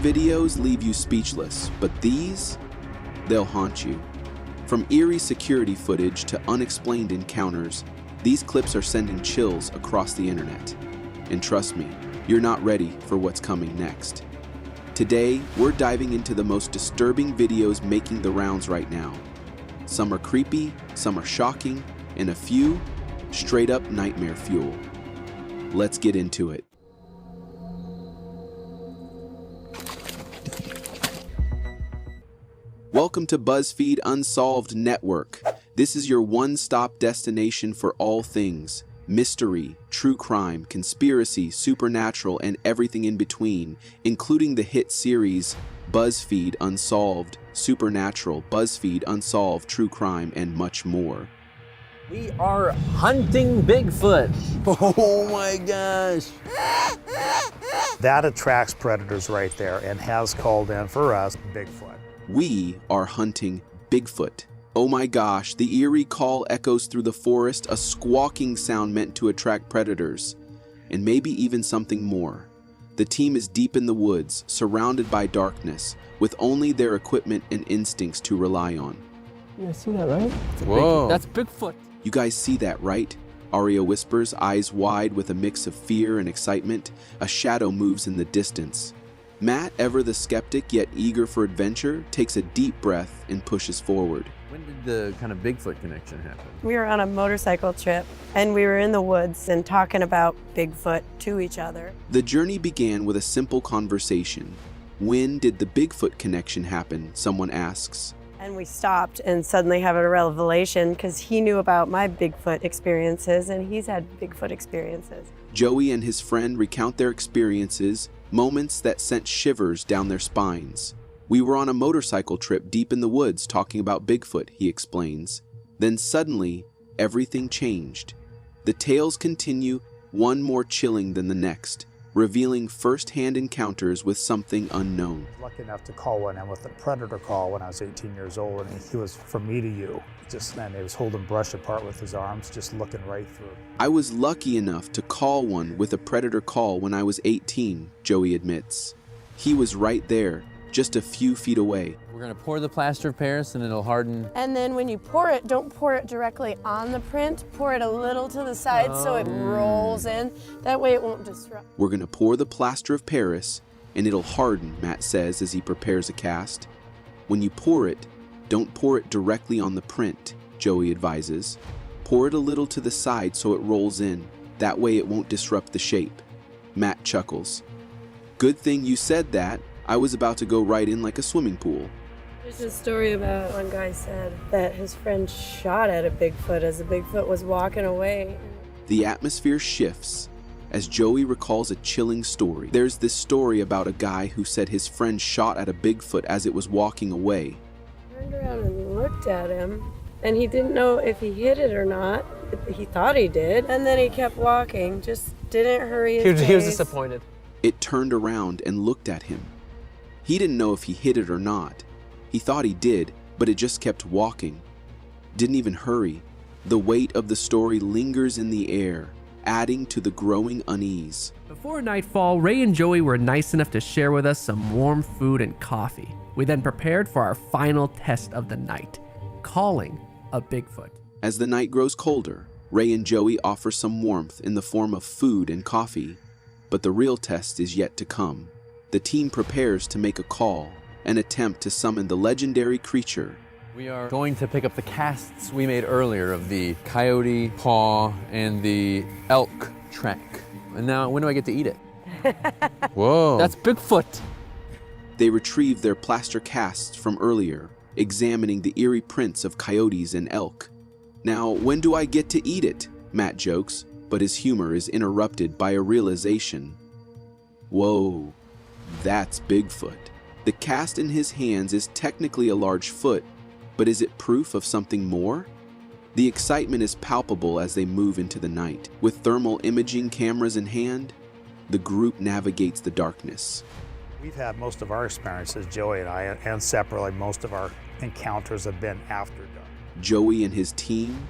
videos leave you speechless, but these, they'll haunt you. From eerie security footage to unexplained encounters, these clips are sending chills across the internet. And trust me, you're not ready for what's coming next. Today, we're diving into the most disturbing videos making the rounds right now. Some are creepy, some are shocking, and a few, straight up nightmare fuel. Let's get into it. Welcome to BuzzFeed Unsolved Network. This is your one-stop destination for all things mystery, true crime, conspiracy, supernatural, and everything in between, including the hit series BuzzFeed Unsolved, Supernatural, BuzzFeed Unsolved, True Crime, and much more. We are hunting Bigfoot. Oh my gosh. That attracts predators right there and has called in for us Bigfoot. We are hunting Bigfoot. Oh my gosh, the eerie call echoes through the forest, a squawking sound meant to attract predators, and maybe even something more. The team is deep in the woods, surrounded by darkness, with only their equipment and instincts to rely on. You guys see that, right? Whoa. That's Bigfoot. You guys see that, right? Aria whispers, eyes wide with a mix of fear and excitement. A shadow moves in the distance. Matt, ever the skeptic yet eager for adventure, takes a deep breath and pushes forward. When did the kind of Bigfoot connection happen? We were on a motorcycle trip and we were in the woods and talking about Bigfoot to each other. The journey began with a simple conversation. When did the Bigfoot connection happen? Someone asks. And we stopped and suddenly have a revelation because he knew about my Bigfoot experiences and he's had Bigfoot experiences. Joey and his friend recount their experiences, moments that sent shivers down their spines. We were on a motorcycle trip deep in the woods talking about Bigfoot, he explains. Then suddenly, everything changed. The tales continue, one more chilling than the next, revealing first-hand encounters with something unknown. Lucky enough to call one in with a predator call when I was 18 years old, and he was from me to you. Just then, he was holding brush apart with his arms, just looking right through. I was lucky enough to call one with a predator call when I was 18, Joey admits. He was right there, just a few feet away. We're gonna pour the plaster of Paris and it'll harden. And then when you pour it, don't pour it directly on the print, pour it a little to the side so it rolls in. That way it won't disrupt. We're gonna pour the plaster of Paris and it'll harden, Matt says as he prepares a cast. When you pour it, don't pour it directly on the print, Joey advises. Pour it a little to the side so it rolls in. That way it won't disrupt the shape. Matt chuckles. Good thing you said that. I was about to go right in like a swimming pool. There's a story about one guy said that his friend shot at a Bigfoot as the Bigfoot was walking away. The atmosphere shifts as Joey recalls a chilling story. There's this story about a guy who said his friend shot at a Bigfoot as it was walking away. Turned around and looked at him, and he didn't know if he hit it or not. He thought he did, and then he kept walking, just didn't hurry his He was pace. disappointed. It turned around and looked at him. He didn't know if he hit it or not. He thought he did, but it just kept walking. Didn't even hurry. The weight of the story lingers in the air, adding to the growing unease. Before nightfall, Ray and Joey were nice enough to share with us some warm food and coffee. We then prepared for our final test of the night, calling a Bigfoot. As the night grows colder, Ray and Joey offer some warmth in the form of food and coffee. But the real test is yet to come. The team prepares to make a call, an attempt to summon the legendary creature. We are going to pick up the casts we made earlier of the coyote paw and the elk track. And now, when do I get to eat it? Whoa. That's Bigfoot. They retrieve their plaster casts from earlier, examining the eerie prints of coyotes and elk. Now, when do I get to eat it? Matt jokes, but his humor is interrupted by a realization. Whoa, that's Bigfoot. The cast in his hands is technically a large foot, but is it proof of something more? The excitement is palpable as they move into the night. With thermal imaging cameras in hand, the group navigates the darkness. We've had most of our experiences, Joey and I, and separately, most of our encounters have been after dark. Joey and his team,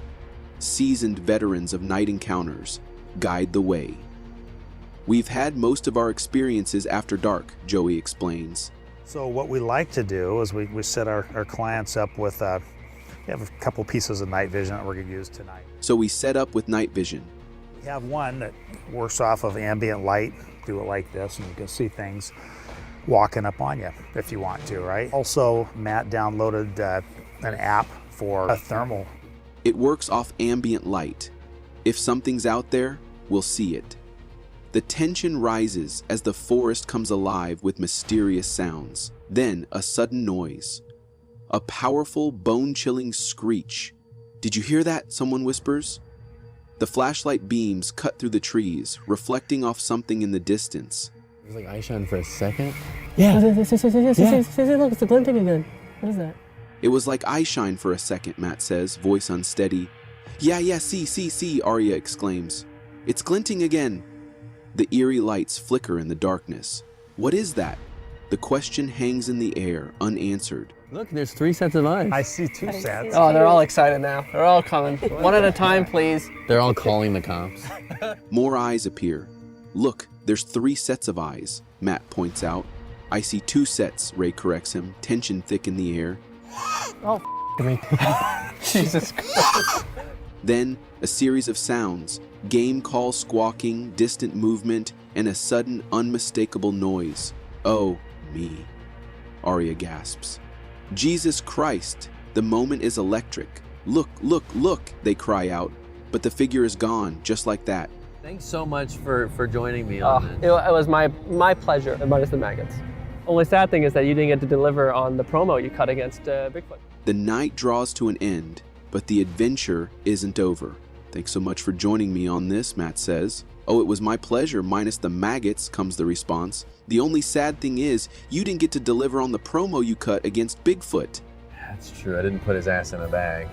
seasoned veterans of night encounters, guide the way. We've had most of our experiences after dark, Joey explains. So what we like to do is we set our clients up with, we have a couple pieces of night vision that we're gonna use tonight. So we set up with night vision. We have one that works off of ambient light, do it like this, and you can see things walking up on you if you want to, right? Also, Matt downloaded an app for a thermal. It works off ambient light. If something's out there, we'll see it. The tension rises as the forest comes alive with mysterious sounds. Then a sudden noise. A powerful, bone-chilling screech. Did you hear that? Someone whispers. The flashlight beams cut through the trees, reflecting off something in the distance. It was like eye shine for a second. Yeah. Look, it's glinting again. What is that? It was like eye shine for a second, Matt says, voice unsteady. Yeah, see, Arya exclaims. It's glinting again. The eerie lights flicker in the darkness. What is that? The question hangs in the air, unanswered. Look, there's 3 sets of eyes. I see 2 sets. Oh, they're all excited now. They're all coming. One at a time, please. They're all calling the cops. More eyes appear. Look, there's 3 sets of eyes, Matt points out. I see 2 sets, Ray corrects him, tension thick in the air. Oh, me. Jesus Christ. Then, a series of sounds, game call squawking, distant movement, and a sudden, unmistakable noise. Oh, me, Arya gasps. Jesus Christ, the moment is electric. Look, they cry out, but the figure is gone, just like that. Thanks so much for joining me on this. It was my pleasure, minus the maggots. Only sad thing is that you didn't get to deliver on the promo you cut against Bigfoot. The night draws to an end, but the adventure isn't over. Thanks so much for joining me on this, Matt says. Oh, it was my pleasure, minus the maggots, comes the response. The only sad thing is, you didn't get to deliver on the promo you cut against Bigfoot. That's true, I didn't put his ass in a bag.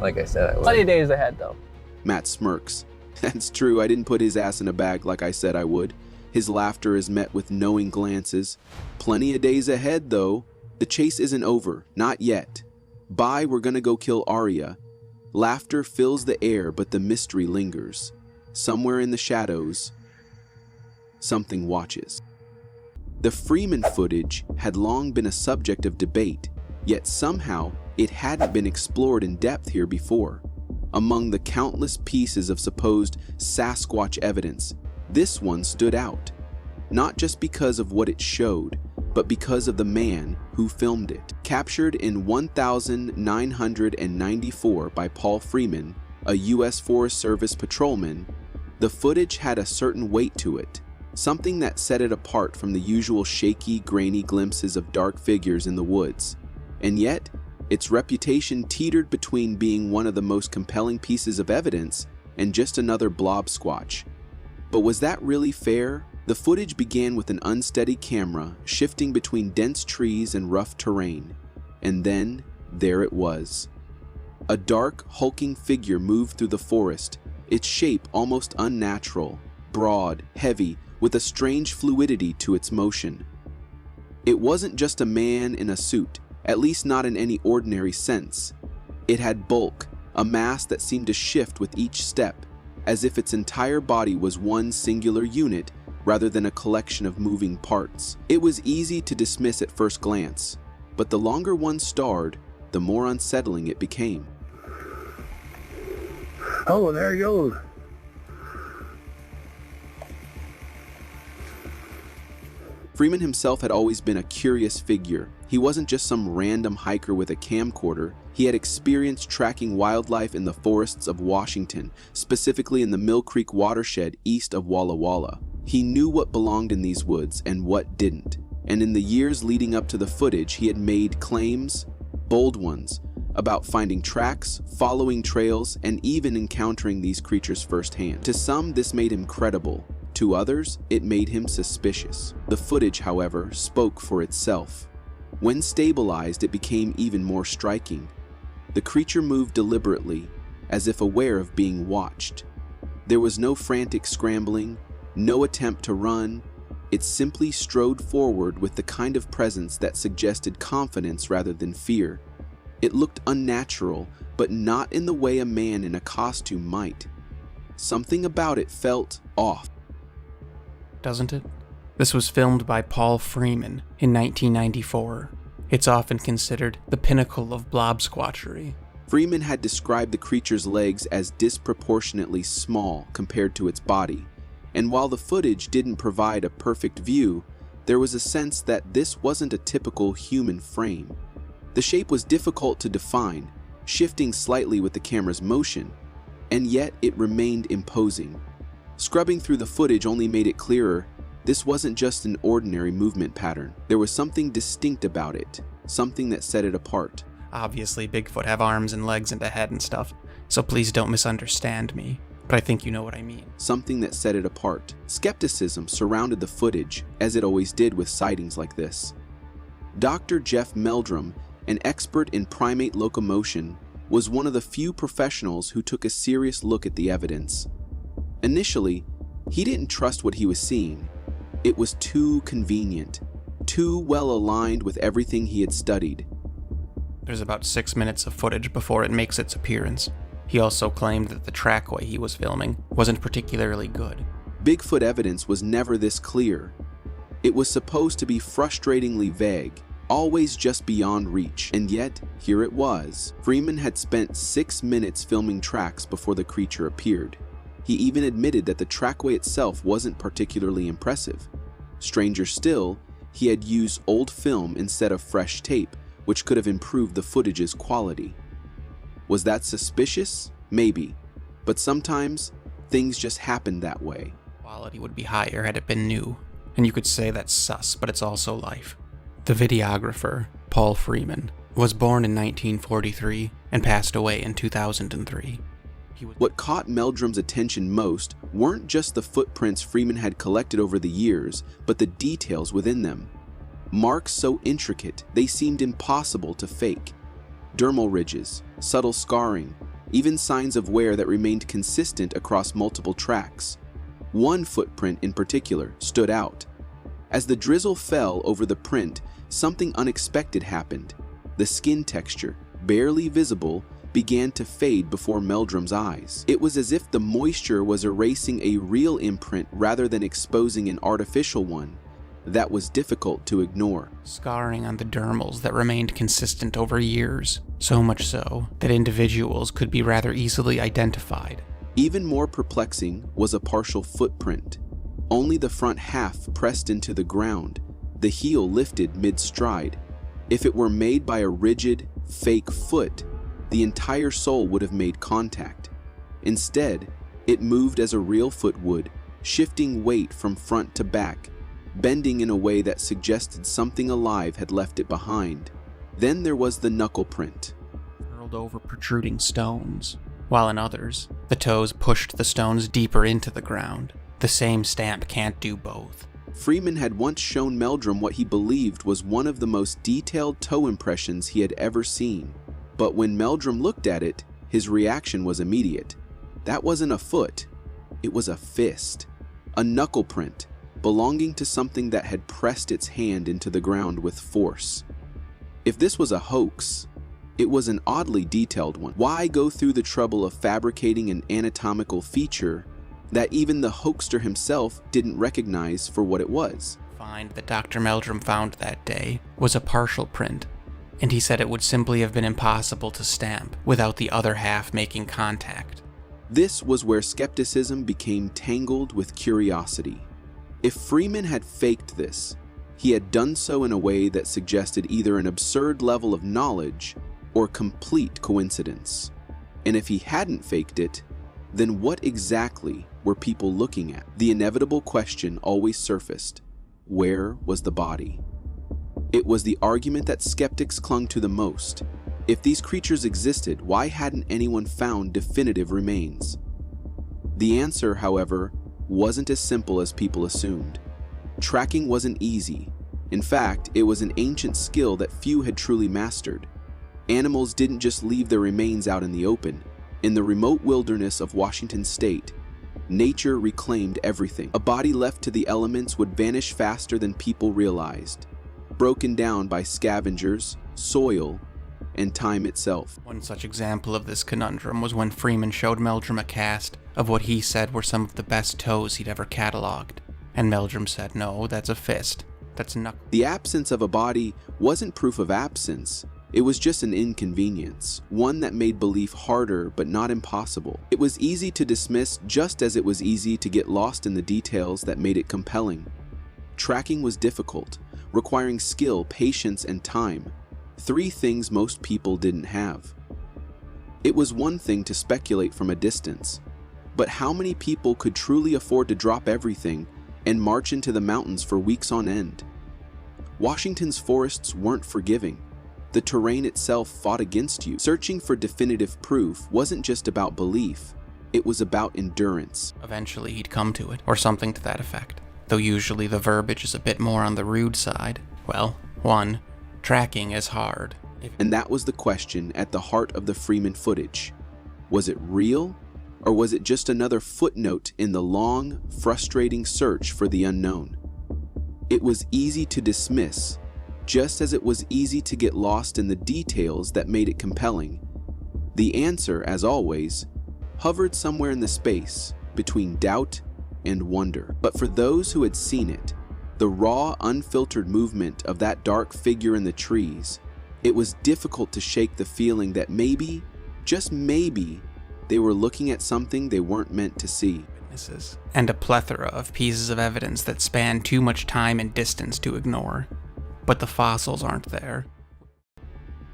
Like I said I would. Plenty of days ahead, though. Matt smirks. That's true, I didn't put his ass in a bag like I said I would. His laughter is met with knowing glances. Plenty of days ahead, though. The chase isn't over, not yet. Bye, we're gonna go kill Arya. Laughter fills the air, but the mystery lingers. Somewhere in the shadows, something watches. The Freeman footage had long been a subject of debate, yet somehow it hadn't been explored in depth here before. Among the countless pieces of supposed Sasquatch evidence, this one stood out, not just because of what it showed, but because of the man who filmed it. Captured in 1994 by Paul Freeman, a U.S. Forest Service patrolman, the footage had a certain weight to it, something that set it apart from the usual shaky, grainy glimpses of dark figures in the woods. And yet, its reputation teetered between being one of the most compelling pieces of evidence and just another blob squatch. But was that really fair? The footage began with an unsteady camera shifting between dense trees and rough terrain. And then, there it was. A dark, hulking figure moved through the forest, its shape almost unnatural, broad, heavy, with a strange fluidity to its motion. It wasn't just a man in a suit, at least not in any ordinary sense. It had bulk, a mass that seemed to shift with each step, as if its entire body was one singular unit rather than a collection of moving parts. It was easy to dismiss at first glance, but the longer one starred, the more unsettling it became. Oh, there he goes. Freeman himself had always been a curious figure. He wasn't just some random hiker with a camcorder. He had experience tracking wildlife in the forests of Washington, specifically in the Mill Creek watershed east of Walla Walla. He knew what belonged in these woods and what didn't. And in the years leading up to the footage, he had made claims, bold ones, about finding tracks, following trails, and even encountering these creatures firsthand. To some, this made him credible. To others, it made him suspicious. The footage, however, spoke for itself. When stabilized, it became even more striking. The creature moved deliberately, as if aware of being watched. There was no frantic scrambling, no attempt to run. It simply strode forward with the kind of presence that suggested confidence rather than fear. It looked unnatural, but not in the way a man in a costume might. Something about it felt off. doesn't it? This was filmed by Paul Freeman in 1994. It's often considered the pinnacle of blob squatchery. Freeman had described the creature's legs as disproportionately small compared to its body, and while the footage didn't provide a perfect view, there was a sense that this wasn't a typical human frame. The shape was difficult to define, shifting slightly with the camera's motion, and yet it remained imposing. Scrubbing through the footage only made it clearer this wasn't just an ordinary movement pattern. There was something distinct about it, something that set it apart. Obviously, Bigfoot have arms and legs and a head and stuff, so please don't misunderstand me, but I think you know what I mean. Something that set it apart. Skepticism surrounded the footage, as it always did with sightings like this. Dr. Jeff Meldrum, an expert in primate locomotion, was one of the few professionals who took a serious look at the evidence. Initially, he didn't trust what he was seeing. It was too convenient, too well aligned with everything he had studied. There's about 6 minutes of footage before it makes its appearance. He also claimed that the trackway he was filming wasn't particularly good. Bigfoot evidence was never this clear. It was supposed to be frustratingly vague, always just beyond reach, and yet, here it was. Freeman had spent 6 minutes filming tracks before the creature appeared. He even admitted that the trackway itself wasn't particularly impressive. Stranger still, he had used old film instead of fresh tape, which could have improved the footage's quality. Was that suspicious? Maybe. But sometimes, things just happened that way. Quality would be higher had it been new, and you could say that's sus, but it's also life. The videographer, Paul Freeman, was born in 1943 and passed away in 2003. What caught Meldrum's attention most weren't just the footprints Freeman had collected over the years, but the details within them. Marks so intricate they seemed impossible to fake. Dermal ridges, subtle scarring, even signs of wear that remained consistent across multiple tracks. One footprint in particular stood out. As the drizzle fell over the print, something unexpected happened. The skin texture, barely visible, began to fade before Meldrum's eyes. It was as if the moisture was erasing a real imprint rather than exposing an artificial one. That was difficult to ignore. Scarring on the dermals that remained consistent over years, so much so that individuals could be rather easily identified. Even more perplexing was a partial footprint. Only the front half pressed into the ground, the heel lifted mid-stride. If it were made by a rigid, fake foot, the entire sole would have made contact. Instead, it moved as a real foot would, shifting weight from front to back, bending in a way that suggested something alive had left it behind. Then there was the knuckle print. Curled over protruding stones, while in others, the toes pushed the stones deeper into the ground. The same stamp can't do both. Freeman had once shown Meldrum what he believed was one of the most detailed toe impressions he had ever seen. But when Meldrum looked at it, his reaction was immediate. That wasn't a foot, it was a fist. A knuckle print, belonging to something that had pressed its hand into the ground with force. If this was a hoax, it was an oddly detailed one. Why go through the trouble of fabricating an anatomical feature that even the hoaxer himself didn't recognize for what it was? The find that Dr. Meldrum found that day was a partial print, and he said it would simply have been impossible to stamp without the other half making contact. This was where skepticism became tangled with curiosity. If Freeman had faked this, he had done so in a way that suggested either an absurd level of knowledge or complete coincidence. And if he hadn't faked it, then what exactly were people looking at? The inevitable question always surfaced: where was the body? It was the argument that skeptics clung to the most. If these creatures existed, why hadn't anyone found definitive remains? The answer, however, wasn't as simple as people assumed. Tracking wasn't easy. In fact, it was an ancient skill that few had truly mastered. Animals didn't just leave their remains out in the open. In the remote wilderness of Washington state, nature reclaimed everything. A body left to the elements would vanish faster than people realized, broken down by scavengers, soil, and time itself. One such example of this conundrum was when Freeman showed Meldrum a cast of what he said were some of the best toes he'd ever cataloged. And Meldrum said, no, that's a fist. That's knuckle. The absence of a body wasn't proof of absence. It was just an inconvenience, one that made belief harder but not impossible. It was easy to dismiss, just as it was easy to get lost in the details that made it compelling. Tracking was difficult, requiring skill, patience, and time. 3 things most people didn't have. It was one thing to speculate from a distance, but how many people could truly afford to drop everything and march into the mountains for weeks on end? Washington's forests weren't forgiving. The terrain itself fought against you. Searching for definitive proof wasn't just about belief, it was about endurance. Eventually he'd come to it, or something to that effect. Though usually the verbiage is a bit more on the rude side. Well, 1, tracking is hard. And that was the question at the heart of the Freeman footage. Was it real? Or was it just another footnote in the long, frustrating search for the unknown? It was easy to dismiss, just as it was easy to get lost in the details that made it compelling. The answer, as always, hovered somewhere in the space between doubt and wonder. But for those who had seen it, the raw, unfiltered movement of that dark figure in the trees, it was difficult to shake the feeling that maybe, just maybe, they were looking at something they weren't meant to see. And a plethora of pieces of evidence that span too much time and distance to ignore. But the fossils aren't there.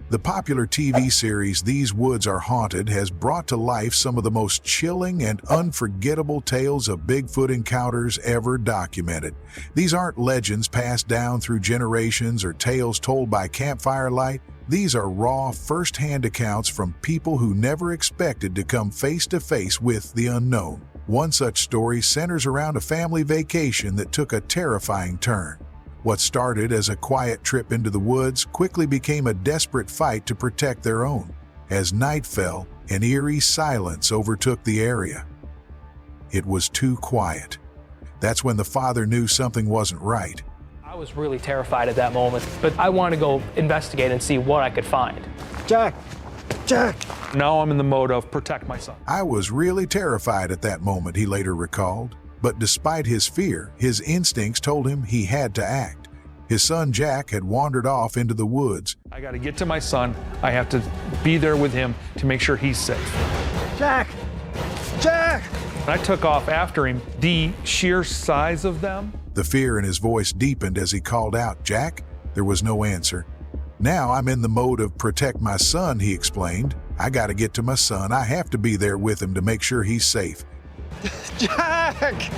The popular TV series These Woods Are Haunted has brought to life some of the most chilling and unforgettable tales of Bigfoot encounters ever documented. These aren't legends passed down through generations or tales told by campfire light. These are raw, first-hand accounts from people who never expected to come face-to-face with the unknown. One such story centers around a family vacation that took a terrifying turn. What started as a quiet trip into the woods quickly became a desperate fight to protect their own. As night fell, an eerie silence overtook the area. It was too quiet. That's when the father knew something wasn't right. I was really terrified at that moment, but I wanted to go investigate and see what I could find. Jack! Jack! Now I'm in the mode of protect my son. I was really terrified at that moment, he later recalled. But despite his fear, his instincts told him he had to act. His son Jack had wandered off into the woods. I got to get to my son. I have to be there with him to make sure he's safe. Jack! Jack! I took off after him. The sheer size of them. The fear in his voice deepened as he called out, "Jack?" There was no answer. "Now I'm in the mode of protect my son," he explained. "I got to get to my son. I have to be there with him to make sure he's safe." Jack!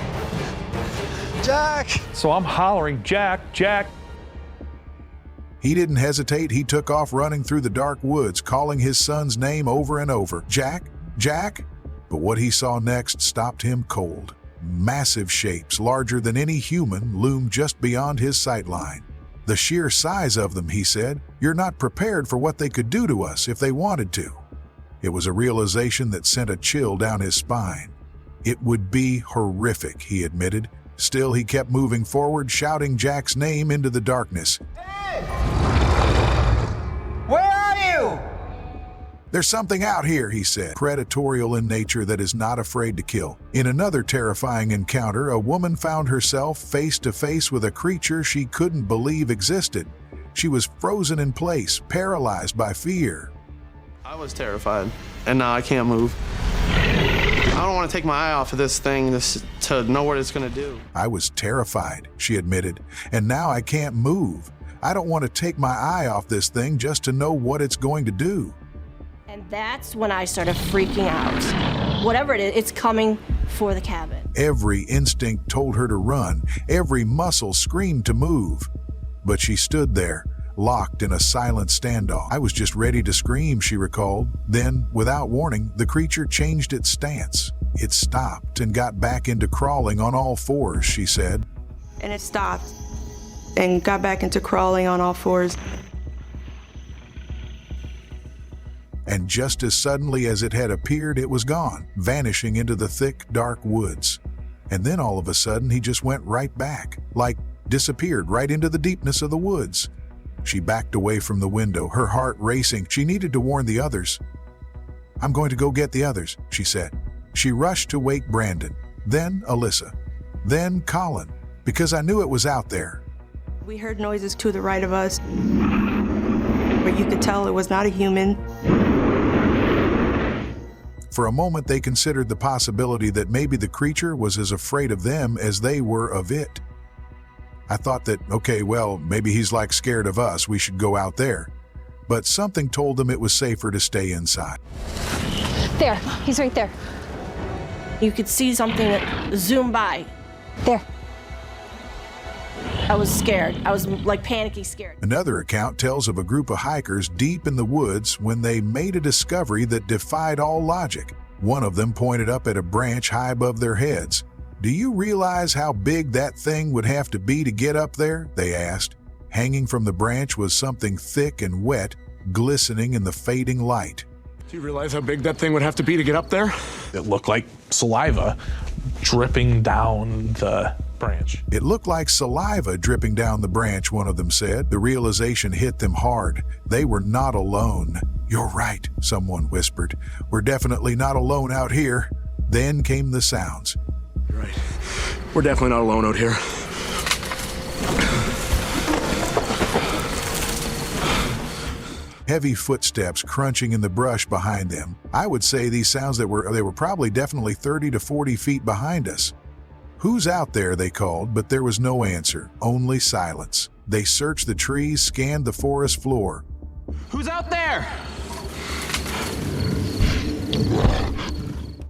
Jack! So I'm hollering, Jack, Jack. He didn't hesitate. He took off running through the dark woods, calling his son's name over and over. "Jack? Jack?" But what he saw next stopped him cold. Massive shapes, larger than any human, loomed just beyond his sight line. "The sheer size of them," he said. "You're not prepared for what they could do to us if they wanted to." It was a realization that sent a chill down his spine. It would be horrific, he admitted. Still, he kept moving forward, shouting Jack's name into the darkness. Hey! Where are you? "There's something out here," he said, predatorial in nature that is not afraid to kill. In another terrifying encounter, a woman found herself face to face with a creature she couldn't believe existed. She was frozen in place, paralyzed by fear. I was terrified, and now I can't move. I don't want to take my eye off of this thing to know what it's going to do. "I was terrified," she admitted, "and now I can't move. I don't want to take my eye off this thing just to know what it's going to do." And that's when I started freaking out. Whatever it is, it's coming for the cabin. Every instinct told her to run. Every muscle screamed to move. But she stood there, locked in a silent standoff. "I was just ready to scream," she recalled. Then, without warning, the creature changed its stance. It stopped and got back into crawling on all fours, she said. And it stopped and got back into crawling on all fours. And just as suddenly as it had appeared, it was gone, vanishing into the thick, dark woods. And then all of a sudden, he just went right back, like disappeared right into the deepness of the woods. She backed away from the window, her heart racing. She needed to warn the others. "I'm going to go get the others," she said. She rushed to wake Brandon, then Alyssa, then Colin. because I knew it was out there. We heard noises to the right of us, but you could tell it was not a human. For a moment, they considered the possibility that maybe the creature was as afraid of them as they were of it. I thought that, okay, well, maybe he's like scared of us, we should go out there. But something told them it was safer to stay inside. There, he's right there. You could see something that zoomed by. There. I was scared. I was like panicky scared. Another account tells of a group of hikers deep in the woods when they made a discovery that defied all logic. One of them pointed up at a branch high above their heads. "Do you realize how big that thing would have to be to get up there?" they asked. Hanging from the branch was something thick and wet, glistening in the fading light. Do you realize how big that thing would have to be to get up there? It looked like saliva dripping down the branch. It looked like saliva dripping down the branch, one of them said. The realization hit them hard. They were not alone. "You're right," someone whispered. "We're definitely not alone out here." Then came the sounds. You're right. We're definitely not alone out here. Heavy footsteps crunching in the brush behind them. I would say these sounds they were probably definitely 30 to 40 feet behind us. "Who's out there?" they called, but there was no answer, only silence. They searched the trees, scanned the forest floor. Who's out there?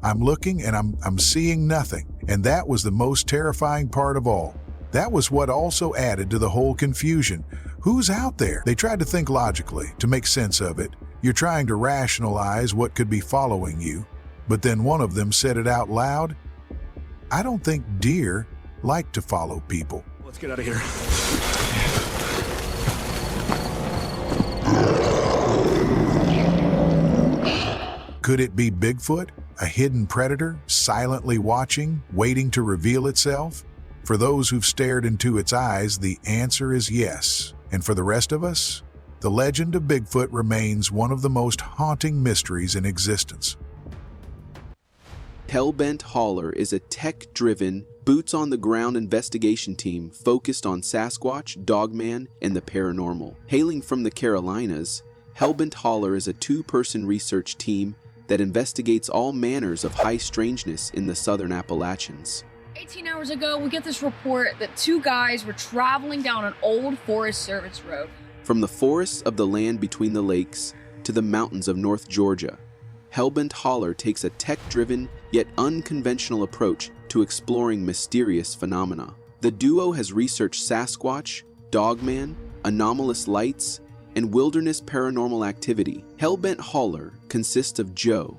I'm looking and I'm seeing nothing, and that was the most terrifying part of all. That was what also added to the whole confusion. Who's out there? They tried to think logically, to make sense of it. You're trying to rationalize what could be following you. But then one of them said it out loud. "I don't think deer like to follow people." Let's get out of here. Could it be Bigfoot, a hidden predator, silently watching, waiting to reveal itself? For those who've stared into its eyes, the answer is yes. And for the rest of us, the legend of Bigfoot remains one of the most haunting mysteries in existence. Hellbent Holler is a tech-driven, boots-on-the-ground investigation team focused on Sasquatch, Dogman, and the paranormal. Hailing from the Carolinas, Hellbent Holler is a two-person research team that investigates all manners of high strangeness in the southern Appalachians. 18 hours ago, we get this report that two guys were traveling down an old Forest Service road. From the forests of the land between the lakes to the mountains of North Georgia, Hellbent Holler takes a tech-driven yet unconventional approach to exploring mysterious phenomena. The duo has researched Sasquatch, Dogman, anomalous lights, and wilderness paranormal activity. Hellbent Holler consists of Joe,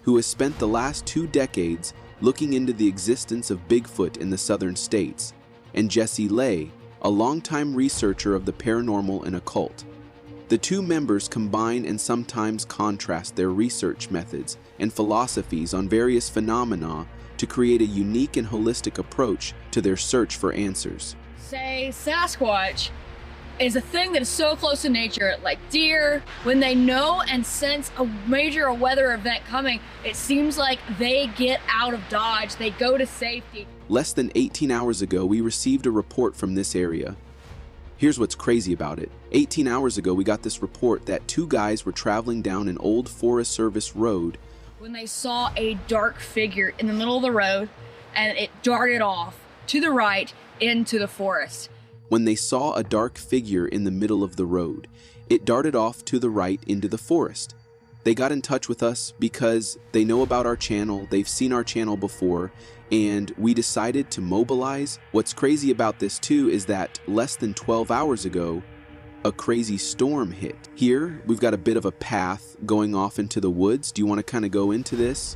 who has spent the last 2 decades looking into the existence of Bigfoot in the southern states, and Jesse Lay, a longtime researcher of the paranormal and occult. The two members combine and sometimes contrast their research methods and philosophies on various phenomena to create a unique and holistic approach to their search for answers. Say, Sasquatch is a thing that is so close to nature, like deer. When they know and sense a major weather event coming, it seems like they get out of Dodge, they go to safety. Less than 18 hours ago, we received a report from this area. Here's what's crazy about it. 18 hours ago, we got this report that 2 guys were traveling down an old Forest Service road When they saw a dark figure in the middle of the road, and it darted off to the right into the forest. When they saw a dark figure in the middle of the road, it darted off to the right into the forest. They got in touch with us because they know about our channel, they've seen our channel before, and we decided to mobilize. What's crazy about this too is that less than 12 hours ago, a crazy storm hit. Here, we've got a bit of a path going off into the woods. Do you want to kind of go into this?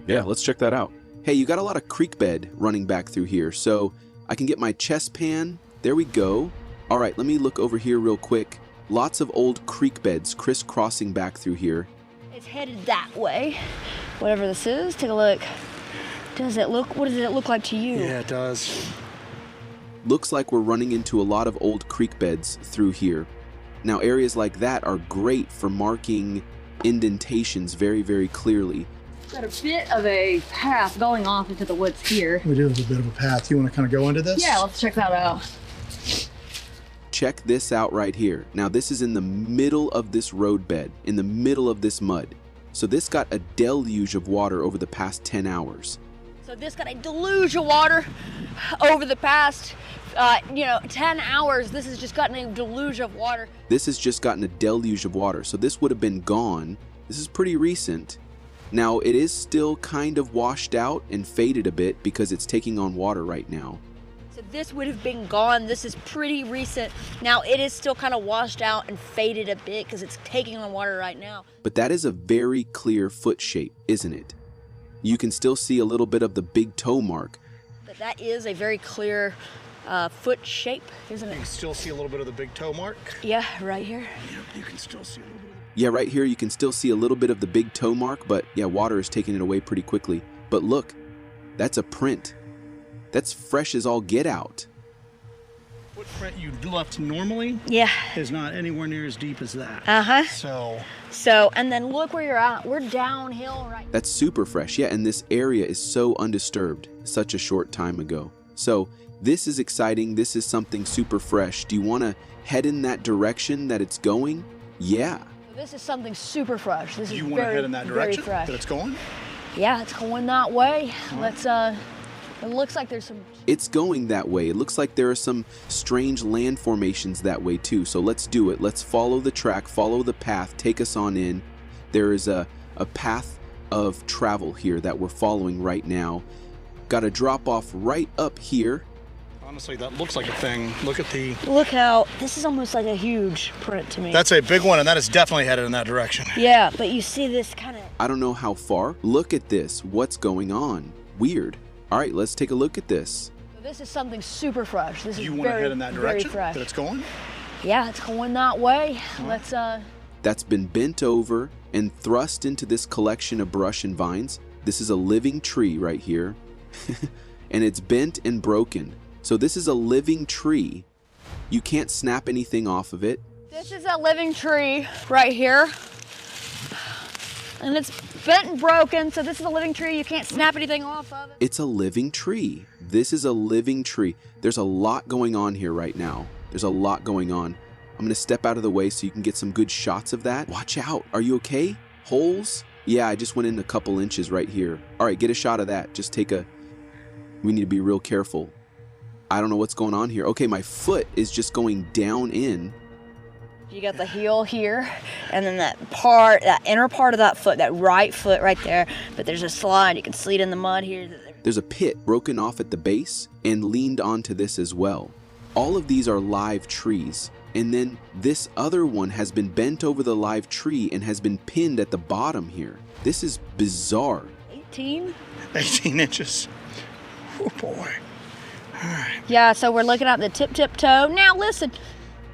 Yeah, let's check that out. Hey, you got a lot of creek bed running back through here, so I can get my chest pan. There we go. All right, let me look over here real quick. Lots of old creek beds crisscrossing back through here. It's headed that way. Whatever this is, take a look. What does it look like to you? Yeah, it does. Looks like we're running into a lot of old creek beds through here. Now, areas like that are great for marking indentations very, very clearly. Got a bit of a path going off into the woods here. We do have a bit of a path. You want to kind of go into this? Yeah, let's check that out. Check this out right here. Now this is in the middle of this roadbed, in the middle of this mud. So this got a deluge of water over the past 10 hours. So this got a deluge of water over the past, 10 hours. This has just gotten a deluge of water. This has just gotten a deluge of water. So this would have been gone. This is pretty recent. Now it is still kind of washed out and faded a bit because it's taking on water right now. So this would have been gone. This is pretty recent. Now it is still kind of washed out and faded a bit because it's taking on water right now. But that is a very clear foot shape, isn't it? You can still see a little bit of the big toe mark. But that is a very clear foot shape, isn't it? You can still see a little bit of the big toe mark. Yeah, right here. Yep, you can still see a little bit. Yeah, right here you can still see a little bit of the big toe mark, but yeah, water is taking it away pretty quickly. But look, that's a print. That's fresh as all get out. Footprint you left normally is not anywhere near as deep as that. So, and then look where you're at. We're downhill right now. That's super fresh. Yeah, and this area is so undisturbed such a short time ago. So this is exciting. This is something super fresh. Do you want to head in that direction that it's going? Yeah. This is something super fresh. This is you want to head in that direction fresh. that it's going? Yeah, it's going that way. Let's, it looks like there's some... It's going that way. It looks like there are some strange land formations that way too. So let's do it. Let's follow the track, follow the path, take us on in. There is a path of travel here that we're following right now. Got a drop off right up here. Honestly, that looks like a thing. Look at the... Look how... This is almost like a huge print to me. That's a big one, and that is definitely headed in that direction. Yeah, but you see this kind of... I don't know how far. Look at this. What's going on? Weird. All right, let's take a look at this. This is something super fresh. This is you want to head in that direction fresh. that it's going? Yeah, it's going that way. Let's... That's been bent over and thrust into this collection of brush and vines. This is a living tree right here. And it's bent and broken. So this is a living tree. You can't snap anything off of it. This is a living tree right here. And it's bent and broken, so this is a living tree. You can't snap anything off of it. It's a living tree. This is a living tree. There's a lot going on here right now. There's a lot going on. I'm gonna step out of the way so you can get some good shots of that. Watch out. Are you okay? Holes? Yeah, I just went in a couple inches right here. All right, get a shot of that. Just take a... We need to be real careful. I don't know what's going on here. Okay, my foot is just going down in. You got the heel here, and then that inner part of that foot, that right foot right there. But there's a slide. You can see it in the mud here. There's a pit broken off at the base and leaned onto this as well. All of these are live trees. And then this other one has been bent over the live tree and has been pinned at the bottom here. This is bizarre. 18 inches. Oh boy. Yeah, so we're looking at the tip toe. Now listen.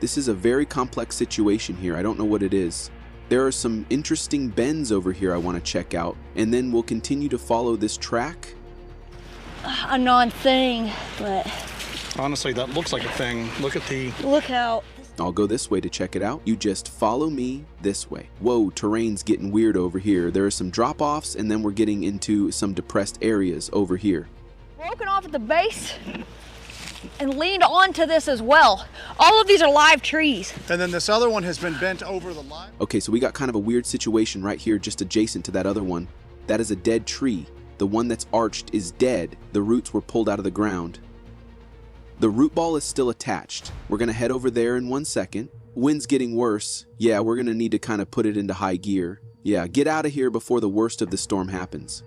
This is a very complex situation here. I don't know what it is. There are some interesting bends over here I want to check out, and then we'll continue to follow this track. A non-thing, but... Honestly, that looks like a thing. Look at the... Look how... I'll go this way to check it out. You just follow me this way. Whoa, terrain's getting weird over here. There are some drop-offs, and then we're getting into some depressed areas over here. Broken off at the base and leaned onto this as well. All of these are live trees. And then this other one has been bent over the line. Okay, so we got kind of a weird situation right here just adjacent to that other one. That is a dead tree. The one that's arched is dead. The roots were pulled out of the ground. The root ball is still attached. We're gonna head over there in 1 second. Wind's getting worse. Yeah, we're gonna need to kind of put it into high gear. Yeah, get out of here before the worst of the storm happens.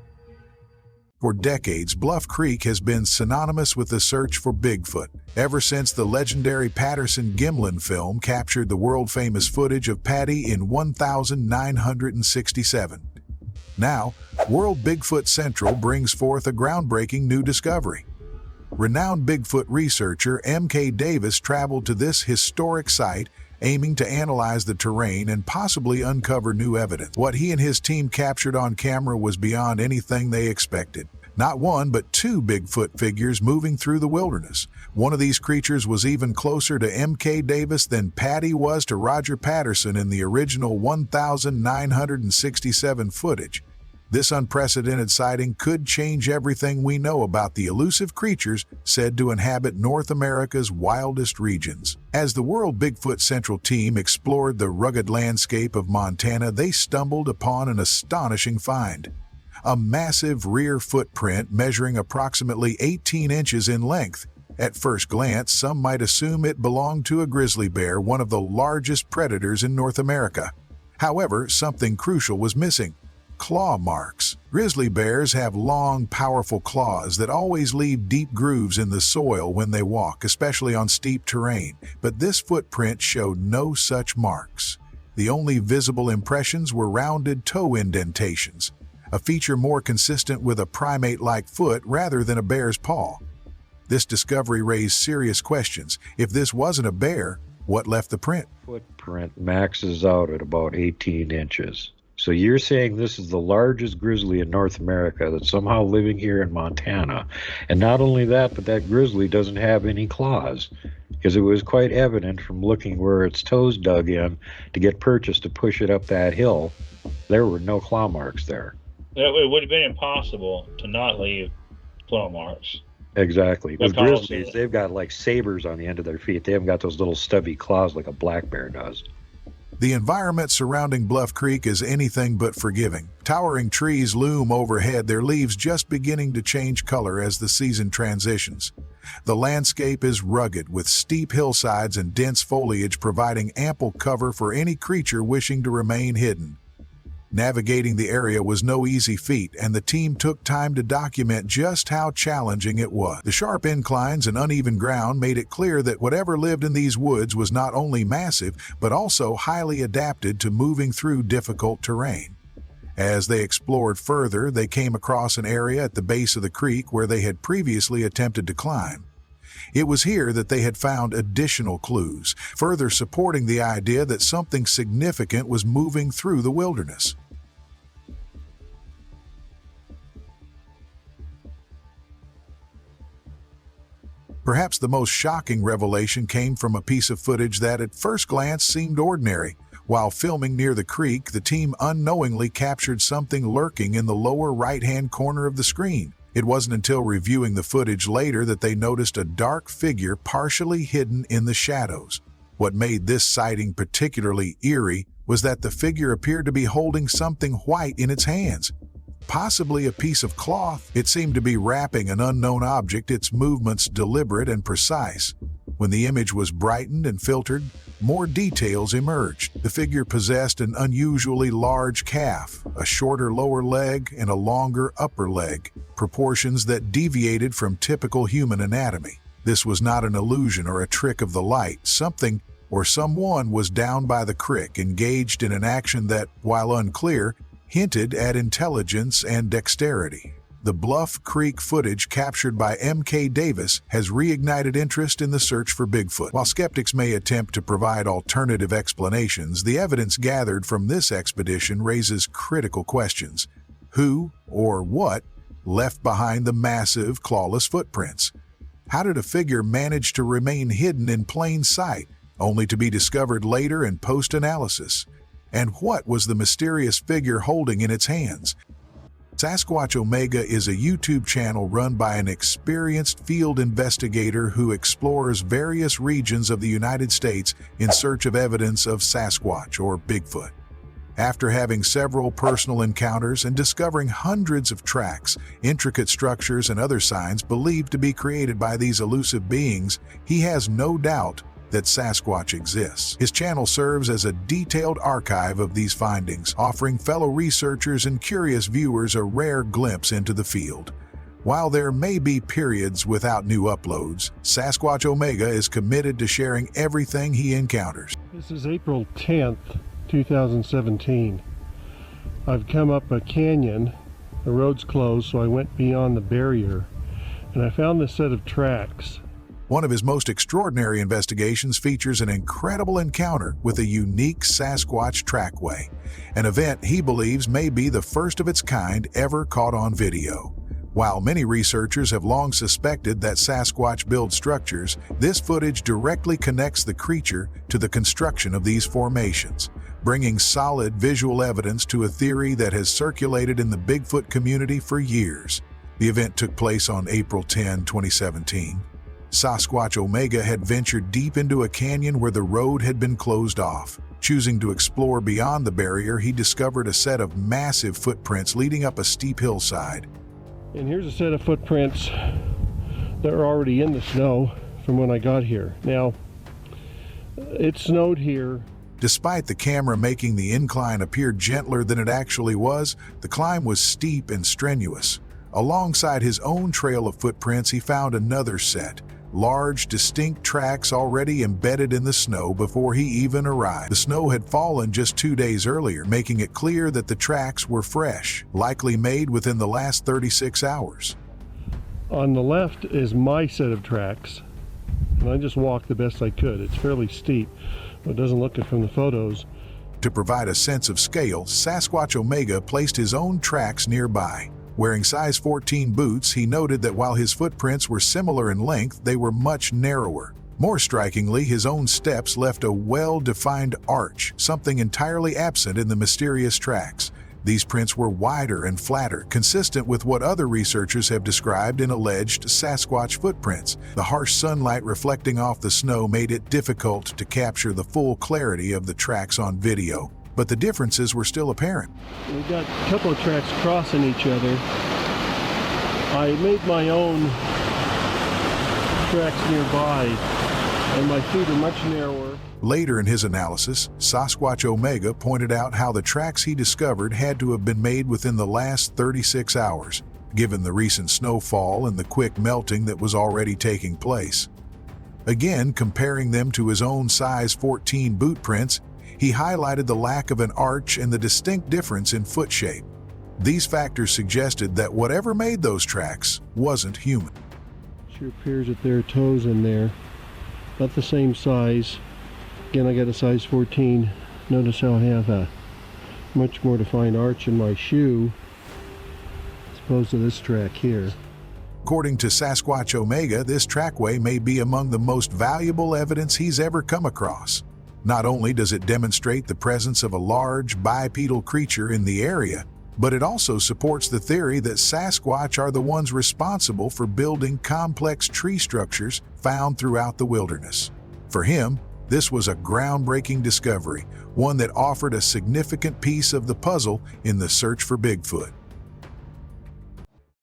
For decades, Bluff Creek has been synonymous with the search for Bigfoot, ever since the legendary Patterson-Gimlin film captured the world-famous footage of Patty in 1967. Now, World Bigfoot Central brings forth a groundbreaking new discovery. Renowned Bigfoot researcher M.K. Davis traveled to this historic site aiming to analyze the terrain and possibly uncover new evidence. What he and his team captured on camera was beyond anything they expected. Not one, but two Bigfoot figures moving through the wilderness. One of these creatures was even closer to M.K. Davis than Patty was to Roger Patterson in the original 1,967 footage. This unprecedented sighting could change everything we know about the elusive creatures said to inhabit North America's wildest regions. As the World Bigfoot Central Team explored the rugged landscape of Montana, they stumbled upon an astonishing find. A massive rear footprint measuring approximately 18 inches in length. At first glance, some might assume it belonged to a grizzly bear, one of the largest predators in North America. However, something crucial was missing. Claw marks. Grizzly bears have long, powerful claws that always leave deep grooves in the soil when they walk, especially on steep terrain, but this footprint showed no such marks. The only visible impressions were rounded toe indentations, a feature more consistent with a primate-like foot rather than a bear's paw. This discovery raised serious questions. If this wasn't a bear, what left the print? Footprint maxes out at about 18 inches. So you're saying this is the largest grizzly in North America that's somehow living here in Montana. And not only that, but that grizzly doesn't have any claws, because it was quite evident from looking where its toes dug in to get purchase to push it up that hill. There were no claw marks there. It would have been impossible to not leave claw marks. Exactly. With grizzlies, they've got like sabers on the end of their feet. They haven't got those little stubby claws like a black bear does. The environment surrounding Bluff Creek is anything but forgiving. Towering trees loom overhead, their leaves just beginning to change color as the season transitions. The landscape is rugged, with steep hillsides and dense foliage providing ample cover for any creature wishing to remain hidden. Navigating the area was no easy feat, and the team took time to document just how challenging it was. The sharp inclines and uneven ground made it clear that whatever lived in these woods was not only massive, but also highly adapted to moving through difficult terrain. As they explored further, they came across an area at the base of the creek where they had previously attempted to climb. It was here that they had found additional clues, further supporting the idea that something significant was moving through the wilderness. Perhaps the most shocking revelation came from a piece of footage that at first glance seemed ordinary. While filming near the creek, the team unknowingly captured something lurking in the lower right-hand corner of the screen. It wasn't until reviewing the footage later that they noticed a dark figure partially hidden in the shadows. What made this sighting particularly eerie was that the figure appeared to be holding something white in its hands. Possibly a piece of cloth. It seemed to be wrapping an unknown object, its movements deliberate and precise. When the image was brightened and filtered, more details emerged. The figure possessed an unusually large calf, a shorter lower leg, and a longer upper leg, proportions that deviated from typical human anatomy. This was not an illusion or a trick of the light. Something or someone was down by the creek, engaged in an action that, while unclear, hinted at intelligence and dexterity. The Bluff Creek footage captured by M.K. Davis has reignited interest in the search for Bigfoot. While skeptics may attempt to provide alternative explanations, the evidence gathered from this expedition raises critical questions. Who or what left behind the massive, clawless footprints? How did a figure manage to remain hidden in plain sight, only to be discovered later in post-analysis? And what was the mysterious figure holding in its hands? Sasquatch Omega is a YouTube channel run by an experienced field investigator who explores various regions of the United States in search of evidence of Sasquatch or Bigfoot. After having several personal encounters and discovering hundreds of tracks, intricate structures, and other signs believed to be created by these elusive beings, he has no doubt that Sasquatch exists. His channel serves as a detailed archive of these findings, offering fellow researchers and curious viewers a rare glimpse into the field. While there may be periods without new uploads, Sasquatch Omega is committed to sharing everything he encounters. This is April 10th, 2017. I've come up a canyon. The road's closed, so I went beyond the barrier, and I found this set of tracks. One of his most extraordinary investigations features an incredible encounter with a unique Sasquatch trackway, an event he believes may be the first of its kind ever caught on video. While many researchers have long suspected that Sasquatch build structures, this footage directly connects the creature to the construction of these formations, bringing solid visual evidence to a theory that has circulated in the Bigfoot community for years. The event took place on April 10, 2017. Sasquatch Omega had ventured deep into a canyon where the road had been closed off. Choosing to explore beyond the barrier, he discovered a set of massive footprints leading up a steep hillside. And here's a set of footprints that are already in the snow from when I got here. Now, it snowed here. Despite the camera making the incline appear gentler than it actually was, the climb was steep and strenuous. Alongside his own trail of footprints, he found another set. Large, distinct tracks already embedded in the snow before he even arrived. The snow had fallen just 2 days earlier, making it clear that the tracks were fresh, likely made within the last 36 hours. On the left is my set of tracks, and I just walked the best I could. It's fairly steep, but it doesn't look it from the photos. To provide a sense of scale, Sasquatch Omega placed his own tracks nearby. Wearing size 14 boots, he noted that while his footprints were similar in length, they were much narrower. More strikingly, his own steps left a well-defined arch, something entirely absent in the mysterious tracks. These prints were wider and flatter, consistent with what other researchers have described in alleged Sasquatch footprints. The harsh sunlight reflecting off the snow made it difficult to capture the full clarity of the tracks on video, but the differences were still apparent. We've got a couple of tracks crossing each other. I made my own tracks nearby, and my feet are much narrower. Later in his analysis, Sasquatch Omega pointed out how the tracks he discovered had to have been made within the last 36 hours, given the recent snowfall and the quick melting that was already taking place. Again, comparing them to his own size 14 boot prints, he highlighted the lack of an arch and the distinct difference in foot shape. These factors suggested that whatever made those tracks wasn't human. Sure appears that there are toes in there, about the same size. Again, I got a size 14. Notice how I have a much more defined arch in my shoe as opposed to this track here. According to Sasquatch Omega, this trackway may be among the most valuable evidence he's ever come across. Not only does it demonstrate the presence of a large bipedal creature in the area, but it also supports the theory that Sasquatch are the ones responsible for building complex tree structures found throughout the wilderness. For him, this was a groundbreaking discovery, one that offered a significant piece of the puzzle in the search for Bigfoot.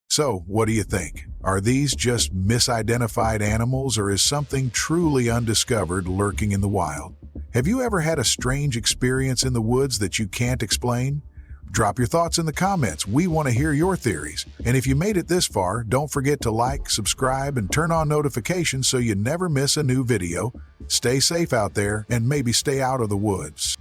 So, what do you think? Are these just misidentified animals, or is something truly undiscovered lurking in the wild? Have you ever had a strange experience in the woods that you can't explain? Drop your thoughts in the comments. We want to hear your theories. And if you made it this far, don't forget to like, subscribe, and turn on notifications so you never miss a new video. Stay safe out there, and maybe stay out of the woods.